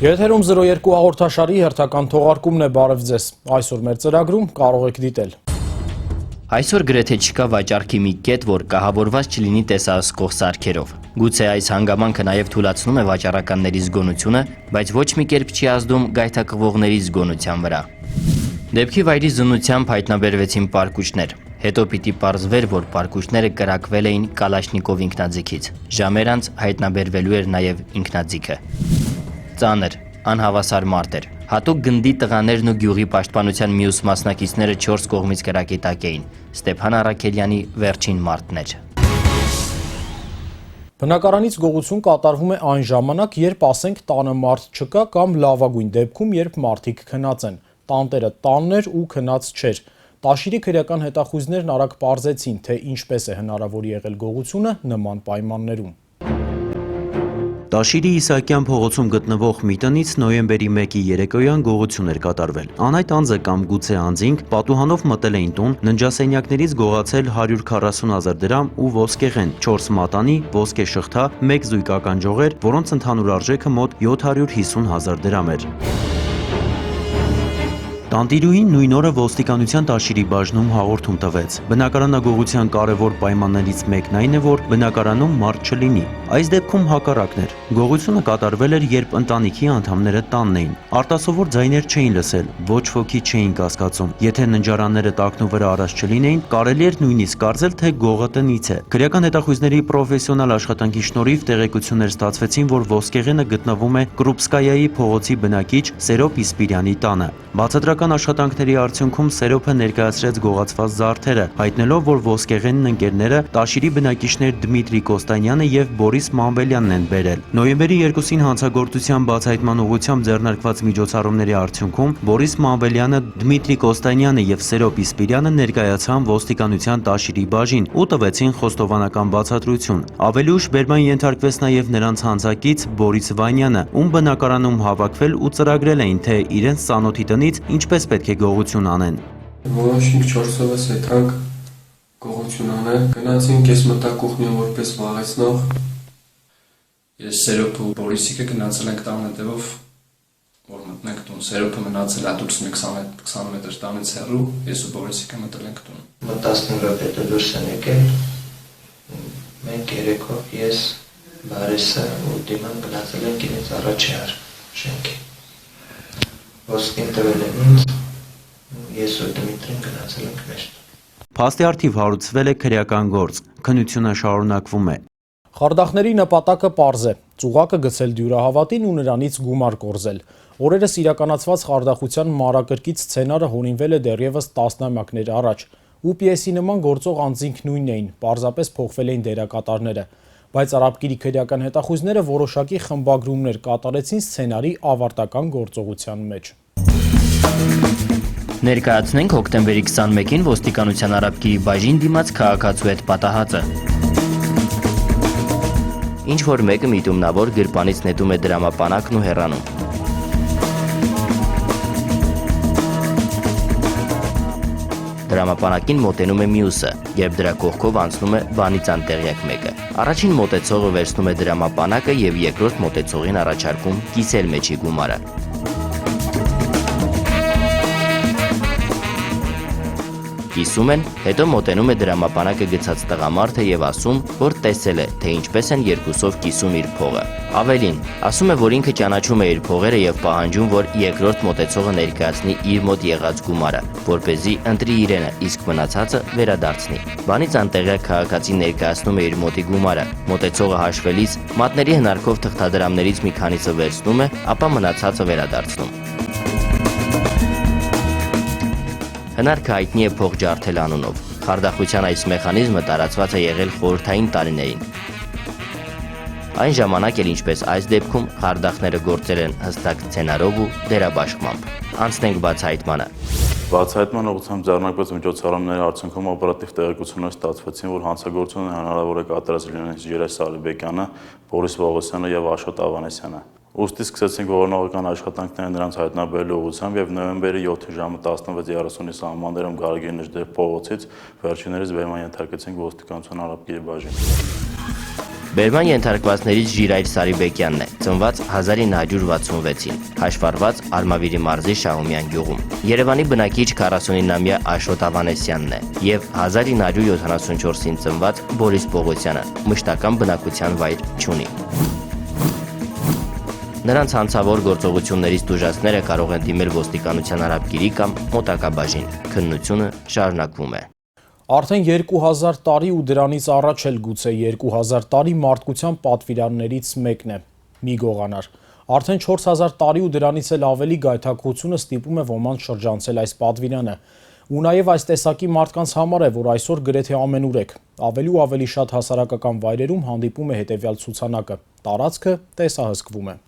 Եթերում 02 հաղորդաշարի հերթական թողարկումն է, բարև ձեզ։ Այսօր մեր ծրագրում կարող եք դիտել։ Այսօր գրեթե չկա վաճառքի մի կետ, որ կահավորված չլինի տեսահսկող սարքերով։ Գուցե այս հանգամանքը նաև թուլացնում է վաճառականների զգոնությունը, բայց ոչ մի կերպ չի ազդում գայթակղվողների զգոնության վրա։ Դեպքի վայրի զննությամբ հայտնաբերվեցին պարկուճներ։ Հետո պիտի պարզվեր, որ պարկուճները կրակվել էին Կալաշնիկով ինքնաձիգից։ Ժամեր անց հայտնաբերվելու էր նաև ինքնաձիգը։ Ծանր, անհավասար մարդ էր։ Հատուկ գնդի տղաներն ու գյուղի պաշտպանության մյուս մասնակիցները 4 կողմից կրակի տակ էին։ Ստեփան Առաքելյանի վերջին մարտն էր։ Բնակարանից գողություն կատարվում է այն ժամանակ, երբ ասենք տանը մարդ չկա կամ լավագույն դեպքում, երբ մարդիկ քնած են։ Տանտերը տանն էր ու քնած չէր։ Տաշիրի քրեական հետախույզներն արագ պարզեցին, թե ինչպես է հնարավոր եղել գողությունը նման պայմաններում։ Տաշիրի Իսահակյան փողոցում գտնվող մի տնից նոյեմբերի 1-ի երեկոյան գողություն էր կատարվել։ Անայդ անձը կամ գուցե անձինք պատուհանով մտել էին տուն, ննջասենյակներից գողացել 140,000 դրամ ու ոսկեղեն, 4 մատանի, ոսկե շղթա, 1 զույգ ականջողեր, որոնց ընդհանուր արժեքը մոտ 750,000 դրամ էր։ Տանտիրուհին նույն օրը ոստիկանության Տաշիրի բաժնում հաղորդում տվեց։ Բնակարանագողության կարևոր պայմաններից մեկն այն է, որ բնակարանում մարդ չլինի։ Այս դեպքում հակառակն էր։ Գողությունը կատարվել էր, երբ ընտանիքի անդամները տանն էին։ Արտասովոր ձայներ չէին լսել, ոչ ոքի չէին կասկածում։ Եթե ննջարանները տակնու վրա առած չլինեին, կարելի էր նույնիսկ կարծել, թե գողը տնից է։ Քրեական հետախույզների պրոֆեսիոնալ աշխատանքի շնորհիվ տեղեկություններ ստացվեցին, որ ոսկեղենը գտնվում է Կրուպսկայայի փողոցի բնակիչ Սերոպ Իսպիրյանի տանը։ Բացատրական աշխատանքների արդյունքում Սերոպը ներկայացրեց գողացված զարդերը, հայտնելով, որ ոսկեղենն ընկերները Տաշիրի բնակիչներ Դմիտրի Կոստանյանը եւ Բորիս Մանվելյանն են բերել։ Նոյեմբերի 2-ին հանցագործության բացահայտման ուղղությամբ ձեռնարկված միջոցառումների արդյունքում Բորիս Մանվելյանը, Դմիտրի Կոստանյանը եւ Սերոպ Իսպիրյանը ներկայացան ոստիկանության Տաշիրի բաժին ու տվեցին խոստովանական բացատրություն։ Ավելի ուշ բերման ենթարկվեց նաեւ նրանց հանցակից Բորիս Վանյանը, ում բնակարանում հավաքվել ու ծրագրել էին, թե իրենց ծանոթի տնից ինչպես պետք է գողություն անեն։ Որոշինք 4-ովս եթանք գողություն անել, գնացինք, ես մտա կուխնյա որպես վաղեցնող։ Ես Սերոպ ու Բորիսիկը գնացել ենք տան հետևով, որ մտնենք տուն։ Սերոպը մնացել է դուրս 20 մետր տանից հեռու, ես ու Բորիսիկը մտել ենք տուն։ Մոտ 15 րոպե հետո դուրս են եկել, մենք երեքով, ես, Բարեսը ու Դիման գնացել ենք իրենց առաջի շենքի։ Ոսկին տվել են ինձ, ես ու Դմիտրին գնացել ենք մեր տուն։ Փաստի առթիվ հարուցվել է քրեական գործ, քննությունը շարունակվում է։ Խարդախների նպատակը պարզ է՝ ծուղակը գցել դյուրահավատին ու նրանից գումար կորզել։ Օրերս իրականացված խարդախության մանրակրկիտ սցենարը հորինվել է դեռևս տասնամյակներ առաջ։ Ու պիեսի նման գործող անձինք նույնն էին, պարզապես փոխվել էին դերակատարները։ Բայց արաբկիրի քրեական հետախույզները որոշակի խմբագրումներ կատարեցին սցենարի ավարտական գործողության մեջ։ Ներկայացնենք հոկտեմբերի 21-ին ոստիկանության արաբկիրի բաժին դիմաց քաղաքացու հետ պատահածը։ Ինչ-որ մեկը միտումնավոր գրպանից նետում է դրամապանակն ու հեռանում։ Դրամապանակին մոտենում է մյուսը, երբ դրա կողքով անցնում է բանից անտեղյակ մեկը։ Առաջին մոտեցողը վերցնում է դրամապանակը եւ երկրորդ մոտեցողին առաջարկում կիսել մեջի գումարը։ Կիսում են, հետո մոտենում է դրամապանակը գցած տղամարդը եւ ասում, որ տեսել է, թե ինչպես են երկուսով կիսում իր փողը։ Ավելին, ասում է, որ ինքը ճանաչում է իր փողերը եւ պահանջում, որ երկրորդ մոտեցողը ներկայացնի իր մոտ եղած գումարը, որպեսզի ընտրի իրենը, իսկ մնացածը վերադարձնի։ Բանից անտեղյակ քաղաքացին ներկայացնում է իր մոտի գումարը։ Մոտեցողը հաշվելիս մատների հնարքով թղթադրամներից մի քանիսը վերցնում է, ապա մնացածը վերադարձնում։ Հնարքը հայտնի է փող ջարդել անունով։ Խարդախության այս մեխանիզմը տարածված է եղել խորհրդային տարիներին։ Այն ժամանակ էլ ինչպես այս դեպքում խարդախները գործել են հստակ սցենարով ու դերաբաշխմամբ։ Անցնենք բացահայտմանը։ Բացահայտման ուղղությամբ ձեռնարկված միջոցառումների արդյունքում օպերատիվ տեղեկություններ ստացվեցին, որ հանցագործությունը հնարավոր է կատարել լինել Երես Սարիբեկյանը, Բորիս Պողոսյանը եւ Աշոտ Ավանեսյանը։ Ուստի սկսեցինք ողորմողական աշխատանքները նրանց հայտնաբերելու ուղղությամբ եւ նոյեմբերի 7-ի ժամը 16:30-ի սահմաններում Գարեգին Նժդեհ փողոցից վերջիններս բերման ենթարկեցինք ոստիկանության արաբկիրի բաժին։ Բերման ենթարկվածներից Ժիրայր Սարիբեկյանն է, ծնված 1966-ին, հաշվառված Արմավիրի մարզի Շահումյան գյուղում։ Երևանի բնակիչ 49-ամյա Աշոտ Ավանեսյանն է եւ 1974-ին ծնված Բորիս Պողոսյանը, մշտական բնակության վայր չունի։ Նրանց հանցավոր գործողություններից տուժածները կարող են դիմել ոստիկանության արաբգիրի կամ մոտակա բաժին։ Քննությունը շարունակվում է։ Արդեն 2000 տարի ու դրանից առաջ էլ գուցե 2000 տարի մարդկության պատվիրաններից մեկն է՝ մի գողանար։ Արդեն 4000 տարի ու դրանից էլ ավելի գայթակղությունը ստիպում է ոմանց շրջանցել այս պատվիրանը։ Ու նաև այս տեսակի մարդկանց համար է, որ այսօր գրեթե ամենուրեք, ավելի ու ավելի շատ հասարակական վայրերում հանդիպում է հետևյալ ցուցանակը՝ տարածքը տեսահսկվում է։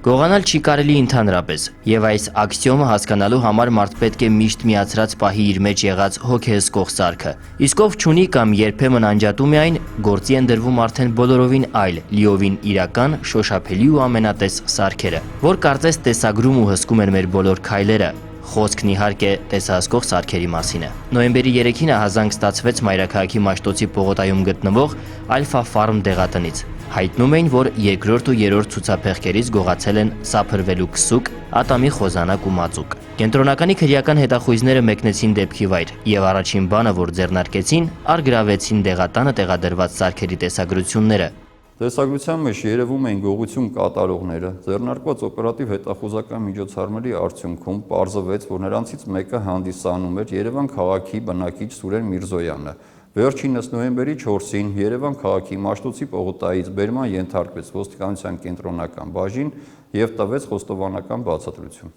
Գողանալ չի կարելի ընդհանրապես, եւ այս աքսիոմը հասկանալու համար մարդ պետք է միշտ միացրած պահի իր մեջ եղած հոգեհսկող սարքը։ Իսկ ով չունի կամ երբեմն անջատում է այն, գործի են դրվում արդեն բոլորովին այլ, լիովին իրական, շոշափելի ու ամենատես սարքերը, որ կարծես տեսագրում ու հսկում են մեր բոլոր քայլերը։ Խոսքն իհարկե տեսահսկող սարքերի մասին է։ Նոյեմբերի 3-ին ահազանգ ստացվեց Մայրաքաղաքի Մաշտոցի պողոտայում գտնվող Ալֆա Ֆարմ դեղատնից։ Հայտնում էին, որ երկրորդ ու երրորդ ցուցափեղկերից գողացել են սափրվելու քսուկ, ատամի խոզանակ ու մածուկ։ Կենտրոնականի քրեական հետախույզները մեկնեցին դեպքի վայր եւ առաջին բանը, որ ձեռնարկեցին, արգրավեցին դեղատանը տեղադրված սարքերի տեսագրությունները։ Տեսագրության մեջ երևում էին գողություն կատարողները, ձեռնարկված օպերատիվ հետախուզական միջոցառումների արդյունքում պարզվեց, որ նրանցից մեկը հանդիսանում էր Երևան քաղաքի բնակիչ Սուրեն Միրզոյանը։ Վերջինս նոյեմբերի 4-ին Երևան քաղաքի Մաշտոցի պողոտայից բերման ենթարկվեց ոստիկանության կենտրոնական բաժին եւ տվեց խոստովանական բացատրություն։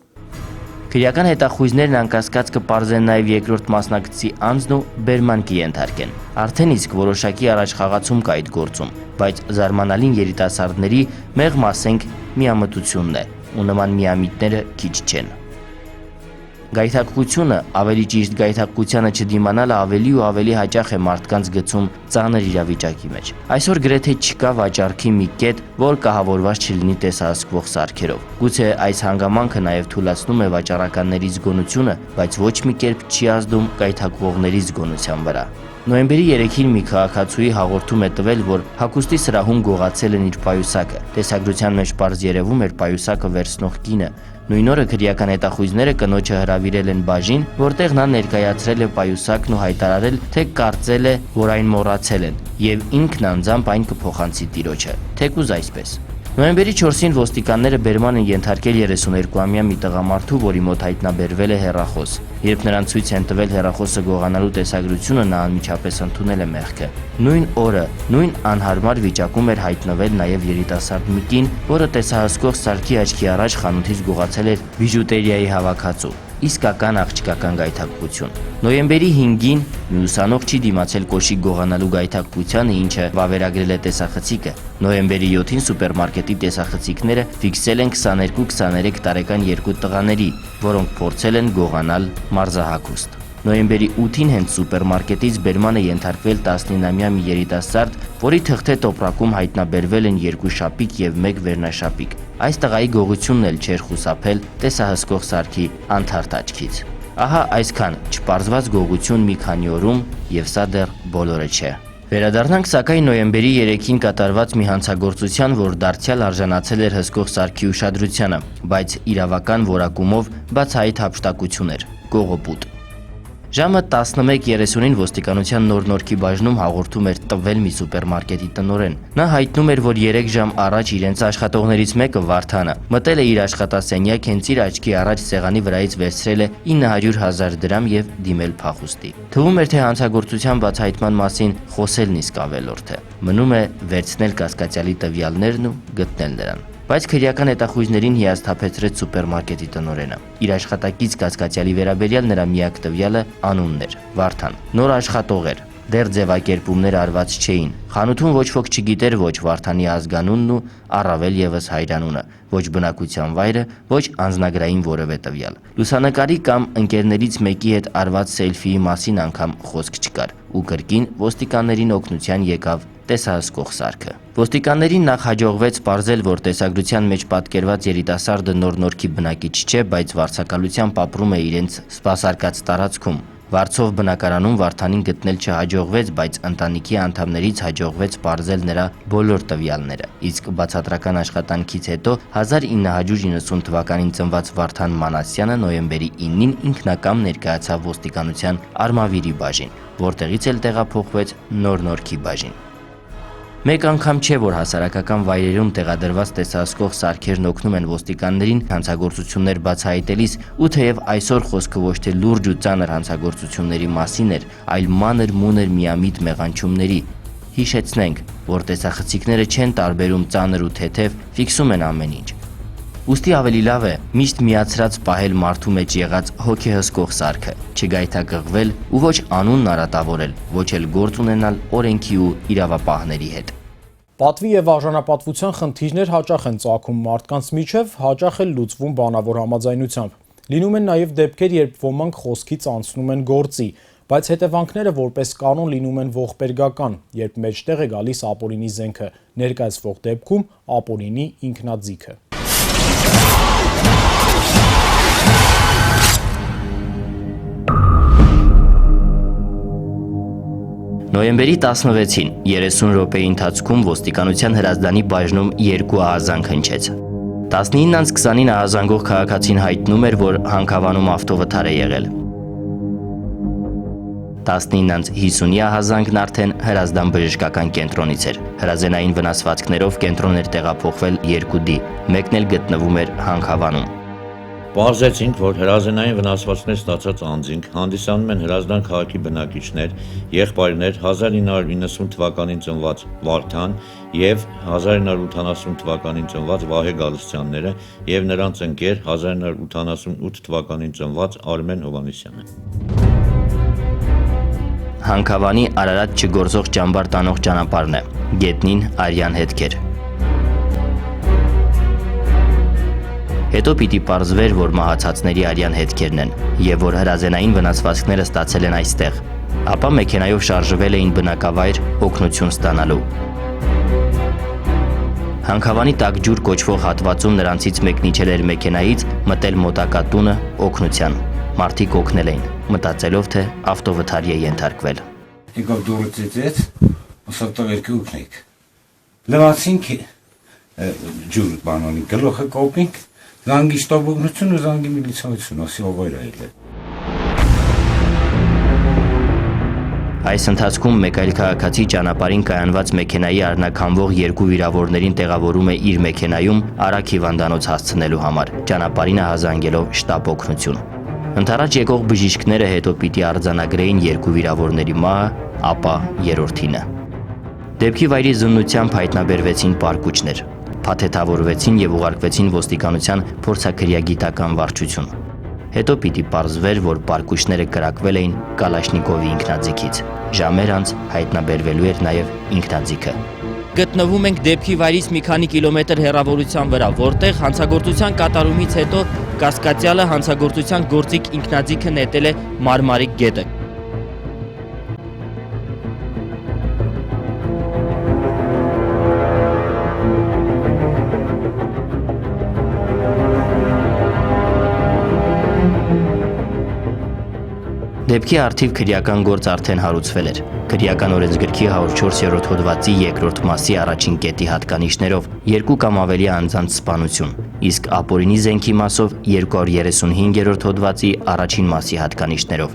Քրեական հետախույզներն անկասկած կպարզեն նաև երկրորդ մասնակցի անձն ու բերման կենթարկեն։ Արդեն իսկ որոշակի առաջխաղացում կա այդ գործում, բայց զարմանալին երիտասարդների մեղմ ասենք միամտությունն է, ու նման միամիտները քիչ չեն։ Գայթակղությունը, ավելի ճիշտ գայթակղությանը չդիմանալը ավելի ու ավելի հաճախ է մարդկանց գցում ծանր իրավիճակի մեջ։ Այսօր գրեթե չկա վաճառքի մի կետ, որ կահավորված չլինի տեսահսկվող սարքերով։ Գուցե այս հանգամանքը նաև թույլատնում է վաճառականների զգոնությունը, բայց ոչ մի կերպ չի ազդում գայթակղողների զգոնության վրա։ Նոյեմբերի 3-ին մի քաղաքացուի հաղորդում է տվել, որ հագուստի սրահում գողացել են իր պայուսակը։ Տեսագրության մեջ պարզ երևում էր պայուսակը վերցնող կինը։ Նույն օրը քրեական հետախույզները կնոջը հրավիրել են բաժին, որտեղ նա ներկայացրել է պայուսակն ու հայտարարել, թե կարծել է, որ այն մոռացել են, եւ ինքն անձամբ այն կփոխանցի տիրոջը։ Թեկուզ այսպես։ Նոյեմբերի 4-ին ոստիկանները բերման են ենթարկել 32-ամյա մի տղամարդու, որի մոտ հայտնաբերվել է հեռախոս։ Երբ նրան ցույց են տվել հեռախոսը գողանալու տեսագրությունը, նա անմիջապես ընդունել է մեղքը։ Նույն օրը, նույն անհարմար վիճակում էր հայտնվել նաև երիտասարդ մի կին, որը տեսահսկող սարքի աչքի առաջ խանութից գողացել էր բիժուտերիայի հավաքածու։ Իսկական աղջկական գայթակղություն։ Նոյեմբերի 5-ին մի ուսանող չի դիմացել կոշիկ գողանալու գայթակղությանը, ինչը վավերագրել է տեսախցիկը։ Նոյեմբերի 7-ին սուպերմարկետի տեսախցիկները ֆիքսել են 22-23 տարեկան երկու տղաների, որոնք փորձել են գողանալ մարզահագուստ։ Նոյեմբերի 8-ին հենց սուպերմարկետից բերման է ենթարկվել 19-ամյա մի երիտասարդ, որի թղթե տոպրակում հայտնաբերվել են 2 շապիկ եւ 1 վերնաշապիկ։ Այս տղայի գողությունն էլ չէր խուսափել տեսահսկող սարքի անթարթ աչքից։ Ահա այսքան չպարզված գողություն մի քանի օրում, եւ սա դեռ բոլորը չէ։ Վերադառնանք սակայն նոյեմբերի 3-ին կատարված մի հանցագործության, որ դարձյալ արժանացել էր հսկող սարքի ուշադրությանը, բայց իրավական որակումով բացահայտ հափշտակություն էր՝ կողոպուտ։ Ժամը 11:30-ին ոստիկանության Նոր-Նորքի բաժնում հաղորդում էր տվել մի սուպերմարկետի տնօրեն։ Նա հայտնում էր, որ 3 ժամ առաջ իրենց աշխատողներից մեկը Վարդանը մտել է իր աշխատասենյակ, հենց իր աչքի առաջ սեղանի վրայից վերցրել է 900,000 դրամ եւ դիմել փախուստի։ Թվում էր, թե հանցագործության բացահայտման մասին խոսելն իսկ ավելորդ է։ Մնում է վերցնել կասկածյալի տվյալներն ու գտնել նրան։ Բայց քրեական հետախույզներին հիասթափեցրեց սուպերմարկետի տնօրենը։ Իր աշխատակից կասկածյալի վերաբերյալ նրա միակ տվյալը անունն էր՝ Վարդան։ Նոր աշխատող էր։ Դեռ ձևակերպումներ արված չէին։ Խանութում ոչ ոք չգիտեր ոչ Վարդանի ազգանունն ու առավել եւս հայրանունը, ոչ բնակության վայրը, ոչ անձնագրային որևէ տվյալ։ Լուսանկարի կամ ընկերներից մեկի հետ արված սելֆիի մասին անգամ խոսք չկար, ու կրկին ոստիկաններին օգնության եկավ տեսահսկող սարքը։ Ոստիկաններին նախ հաջողվեց պարզել, որ տեսագրության մեջ պատկերված երիտասարդը Նոր-Նորքի բնակիչ չէ, բայց վարձակալությամբ ապրում է իրենց սպասարկած տարածքում։ Վարձով բնակարանում Վարդանին գտնել չհաջողվեց, բայց ընտանիքի անդամներից հաջողվեց պարզել նրա բոլոր տվյալները։ Իսկ բացատրական աշխատանքից հետո 1990 թվականին ծնված Վարդան Մանասյանը նոյեմբերի 9-ին ինքնակամ ներկայացավ ոստիկանության Արմավիրի բաժին, որտեղից էլ տեղափոխվեց Նոր-Նորքի բաժին։ Մեկ անգամ չէ, որ հասարակական վայրերում տեղադրված տեսահսկող սարքերն օգնում են ոստիկաններին հանցագործություններ բացահայտելիս, ու թեև այսօր խոսքը ոչ թե լուրջ ու ծանր հանցագործությունների մասին էր, այլ մանր-մունր միամիտ մեղանչումների։ Հիշեցնենք, որ տեսախցիկները չեն տարբերում ծանր ու թեթև, ֆիքսում են ամեն ինչ։ Ուստի ավելի լավ է միշտ միացրած պահել մարդու մեջ եղած հոգեհսկող սարքը, չգայթակղվել ու ոչ անունն արատավորել, ոչ էլ գործ ունենալ օրենքի ու իրավապահների հետ։ Պատվի եւ արժանապատվության խնդիրներ հաճախ են ծագում մարդկանց միջև, հաճախ էլ լուծվում բանավոր համաձայնությամբ։ Լինում են նաեւ դեպքեր, երբ ոմանք խոսքից անցնում են գործի, բայց հետևանքները որպես կանոն լինում են ողբերգական, երբ մեջտեղ է գալիս ապօրինի զենքը, ներկայացվող դեպքում ապօրինի ինքնաձիգը։ Նոյեմբերի 16-ին 30 րոպեի ընթացքում ոստիկանության հրազդանի բաժնում 2 ահազանգ հնչեց։ 19:29 ահազանգող քաղաքացին հայտնում էր, որ Հանքավանում ավտովթար է եղել։ 19:50-ի ահազանգն արդեն հրազդան բժշկական կենտրոնից էր։ Հրազենային վնասվածքներով կենտրոն էր տեղափոխվել 2 դի, մեկն էլ գտնվում էր Հանքավանում։ Պարզեցինք, որ հրազենային վնասվածքներ ստացած անձինք հանդիսանում են Հրազդան քաղաքի բնակիչներ, եղբայրներ 1990 թվականին ծնված Վարդան և 1980 թվականին ծնված Վահե Գալստյանները և նրանց ընկեր 1988 թվականին ծնված Արմեն Հովհաննիսյանը։ Հանքավանի Արարատ չգործող ճամբար տանող ճանապարհն է, գետնին արյան հետքեր։ Հետո պիտի պարզվեր, որ մահացածների արյան հետքերն են և որ հրազենային վնասվածքները ստացել են այստեղ, ապա մեքենայով շարժվել էին բնակավայր օգնություն ստանալու։ Հանքավանի տակջուր կոչվող հատվածում նրանցից մեկն իջել էր մեքենայից, մտել մոտակա տունը օգնության։ Մարդիկ օգնել էին, մտածելով, թե ավտովթարի է ենթարկվել։ Եկավ դուրը ծեծեց, ասավ տղերքը ուգնեք։ Լվացինք ջուր բանոնի գլուխը կոպինք, զանգի շտաբօգնություն ու զանգի միլիցիայություն, ասի ով էր այլ է։ Այս ընթացքում մեկ այլ քաղաքացի ճանապարհին կայանված մեքենայի առնաքանվող 2 վիրավորներին տեղավորում է իր մեքենայում արագ հիվանդանոց հասցնելու համար, ճանապարհին ահազանգելով շտապ օգնություն։ Ընդառաջ եկող բժիշկները հետո պիտի արձանագրեին 2 վիրավորների մահը, ապա երրորդինը։ Դեպքի վայրի զննությամբ հայտնաբերվեցին պարկուճներ, փաթեթավորվեցին եւ ուղարկվեցին ոստիկանության փորձաքրեագիտական վարչություն։ Հետո պիտի պարզվեր, որ պարկուճները կրակվել էին Կալաշնիկովի ինքնաձիգից։ Ժամեր անց հայտնաբերվելու էր նաեւ ինքնաձիգը։ Գտնվում ենք դեպքի վայրից մի քանի կիլոմետր հեռավորության վրա, որտեղ հանցագործության կատարումից հետո կասկածյալը հանցագործության գործիք ինքնաձիգը նետել է Մարմարիկ գետը։ Դեպքի առթիվ քրեական գործ արդեն հարուցվել էր։ Քրեական օրենսգրքի 104-րդ հոդվածի 2-րդ մասի առաջին կետի հատկանիշներով 2 կամ ավելի անձանց սպանություն, իսկ ապօրինի զենքի մասով 235-րդ հոդվածի առաջին մասի հատկանիշներով։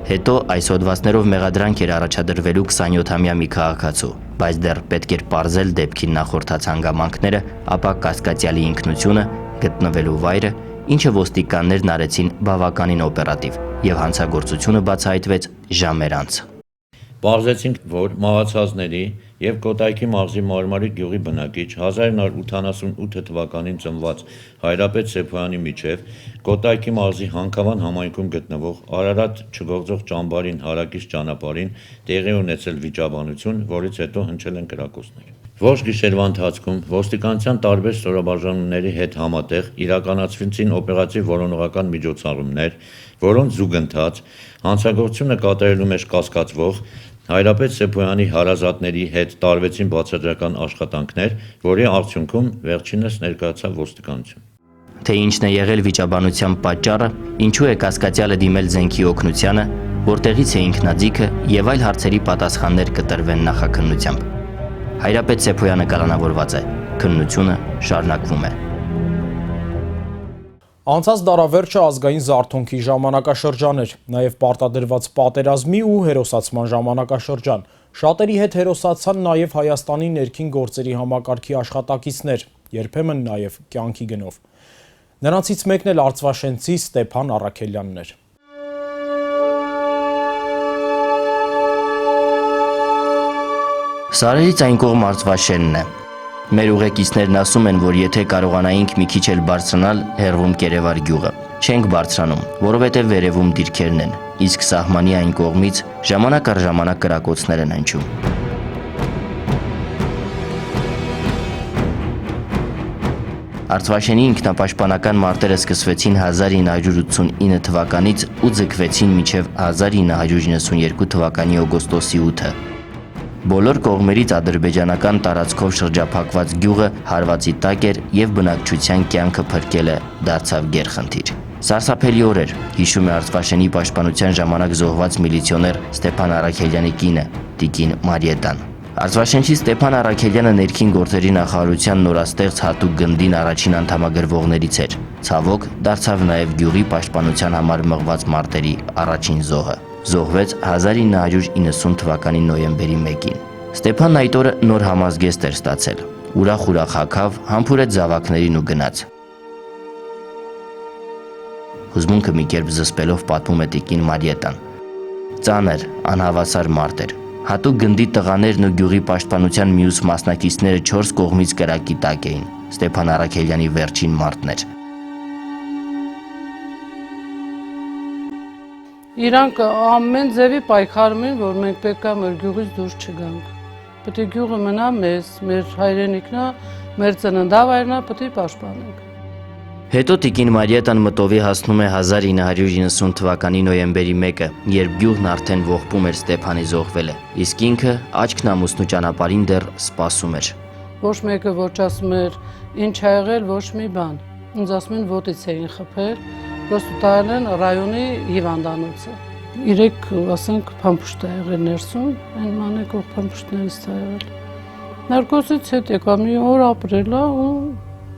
Հետո այս հոդվածներով մեղադրանք էր առաջադրվելու 27-ամյա մի քաղաքացու, բայց դեռ պետք էր պարզել դեպքին նախորդած հանգամանքները, ապա կասկածյալի ինքնությունը, գտնվելու վայրը, ինչը ոստիկաններն արեցին բավականին օպերատիվ եւ հանցագործությունը բացահայտվեց ժամեր անց։ Պարզեցինք, որ մահացածների եւ Կոտայքի մարզի Մարմարիկ գյուղի բնակիչ 1988 թվականին ծնված Հայրապետ Սեփոյանի միջև Կոտայքի մարզի Հանքավան համայնքում գտնվող Արարատ չգործող ճամբարին հարակից ճանապարհին տեղի ունեցել վիճաբանություն, որից հետո հնչել են կրակոցներ։ Ողջ գիշերվա ընթացքում ոստիկանության տարբեր ստորաբաժանումների հետ համատեղ իրականացվեցին օպերատիվ որոնողական միջոցառումներ, որոնց զուգընթաց հանցագործությունը կատարելու մեջ կասկածվող Հայրապետ Սեփոյանի հարազատների հետ տարվեցին բացատրական աշխատանքներ, որի արդյունքում վերջինս ներկայացավ ոստիկանություն։ Թե ինչն է եղել վիճաբանության պատճառը, ինչու է կասկածյալը դիմել զենքի օգնությանը, որտեղից է ինքնաձիգը եւ այլ հարցերի պատասխաններ կտրվեն նախաքննությամբ։ Հայրապետ Սեփոյանը կալանավորված է։ Քննությունը շարունակվում է։ Անցած դարավերջը ազգային զարթոնքի ժամանակաշրջան էր, նաև պարտադրված պատերազմի ու հերոսացման ժամանակաշրջան։ Շատերի հետ հերոսացան նաև Հայաստանի ներքին գործերի համակարգի աշխատակիցներ, երբեմն նաև կյանքի գնով։ Նրանցից մեկն էլ արծվաշենցի Ստեփան Առաքելյանն էր։ Սարերից այն կողմ Արծվաշենն է։ Մեր ուղեկիցներն ասում են, որ եթե կարողանայինք մի քիչ էլ բարձրանալ, հեռվում Կերևար գյուղը։ Չենք բարձրանում, որովհետև վերևում դիրքերն են, իսկ սահմանի այն կողմից ժամանակ առ ժամանակ կրակոցներ են հնչում։ Արծվաշենի ինքնապաշտպանական մարտերը սկսվեցին 1989 թվականից ու ձգվեցին մինչև 1992 թվականի օգոստոսի 8-ը։ Բոլոր կողմերից ադրբեջանական տարածքով շրջափակված գյուղը հարվածի տակ էր եւ բնակչության կյանքը փրկելը դարձավ գերխնդիր։ Սարսափելի օր էր, հիշում է Արծվաշենի պաշտպանության ժամանակ զոհված միլիցիոներ Ստեփան Առաքելյանի կինը, տիկին Մարիետան։ Արծվաշենցի Ստեփան Առաքելյանը ներքին գործերի նախարարության նորաստեղծ հատուկ գնդին առաջին անդամագրվողներից էր։ Ցավոք, դարձավ նաև գյուղի պաշտպանության համար մղված մարտերի առաջին զոհը։ Զոհվեց 1990 թվականի նոյեմբերի 1-ին։ Ստեփանն այդ օրը նոր համազգեստ էր ստացել։ Ուրախ հագավ, համբուրեց զավակներին ու գնաց։ Հուզմունքը մի կերպ զսպելով պատմում է տիկին Մարիետան։ Ծանր, անհավասար մարտ էր։ Հատուկ գնդի տղաներն ու գյուղի պաշտպանության մյուս մասնակիցները 4 կողմից կրակի տակ էին։ Ստեփան Առաքելյանի վերջին մարտն էր։ Իրանք ամեն ձևի պայքարում են, որ մենք պետք է մեր գյուղից դուրս չգանք։ Պետք է գյուղը մնա մեզ, մեր հայրենիքն է, մեր ծննդավայրն է, պետք է պաշտպանենք։ Հետո տիկին Մարիետան մտովի հասնում է 1990 թվականի նոյեմբերի 1-ը, երբ գյուղն արդեն ողբում էր Ստեփանի զոհվելը, իսկ ինքը աչքն ամուսնու ճանապարհին դեռ սպասում էր։ Ոչ մեկը ոչ ասում էր ինչ ա եղել, ոչ մի բան։ Ինձ ասում են ոտից էին խփել, պրոստը տալել են ռայոնի հիվանդանոցը։ 3, ասենք, փամփուշտ է եղել ներսում, այն մանեկող փամփուշտներից է եղել։ Նարկոսից հետ եկա մի օր ապրելա ու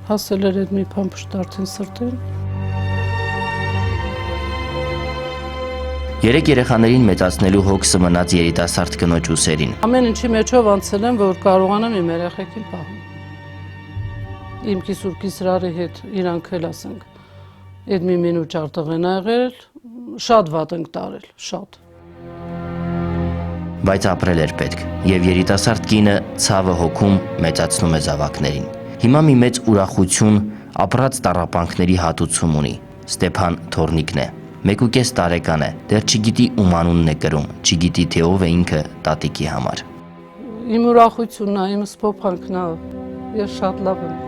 հասել էր այդ մի փամփուշտ արդեն սրտին։ 3 երեխաներին մեծացնելու հոգսը մնաց երիտասարդ կնոջ ուսերին։ Ամեն ինչի մեջով անցել եմ, որ կարողանամ իմ երեխեքին պահեմ։ Իմ կիսուր կիսրարի հետ իրանք էլ ասենք, այդ մի մինուտ արտղեն ա եղել, շատ վատ ենք տարել, շատ։ Բայց ապրել էր պետք, եւ երիտասարդ կինը ցավը հոգում մեծացնում է զավակներին։ Հիմա մի մեծ ուրախություն, ապրած տառապանքների հատուցում ունի։ Ստեփան թորնիկն է, 1.5 տարեկան է, դեռ չգիտի ում անունն է կրում, չգիտի թե ով է ինքը տատիկի համար։ Իմ ուրախությունն է, իմ սփոփանքն է, ես շատ լավ եմ։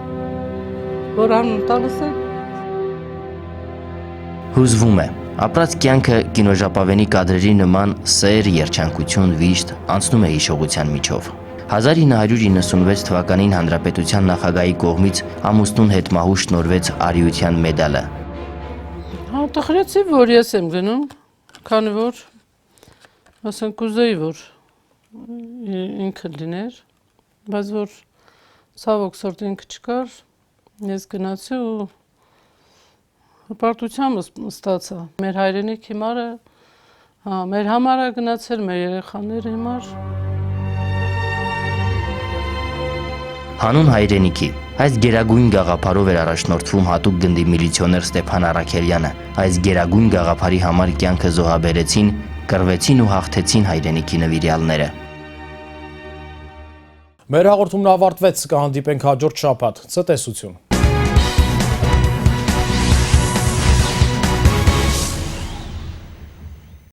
Որ անուն տալիս է։ Հուզվում է, ապրած կյանքը կինոժապավենի կադրերի նման սեր, երջանկություն, վիշտ անցնում է հիշողության միջով։ 1996 թվականին Հանրապետության նախագահի կողմից ամուսնուն հետմահու շնորհվեց արիության մեդալը։ Հա, տխրեցի, որ ես եմ գնում, քանի որ ասենք կուզեի, որ ինքը լիներ, բայց որ ցավոք սրտի ինքը չկար, ես գնացի ու հպարտությամբ ստացա։ Մեր հայրենիք հիմարը, մեր համար է գնացել, մեր երեխաների համար։ Հանուն հայրենիքի, այս գերագույն գաղափարով էր առաջնորդվում հատուկ գնդի միլիցիոներ Ստեփան Առաքելյանը։ Այս գերագույն գաղափարի համար կյանքը զոհաբերեցին, կռվեցին ու հաղթեցին հայրենիքի նվիրյալները։ Մեր հաղորդումն ավարտվեց, կհանդիպենք հաջորդ շաբաթ։ Ցտեսություն։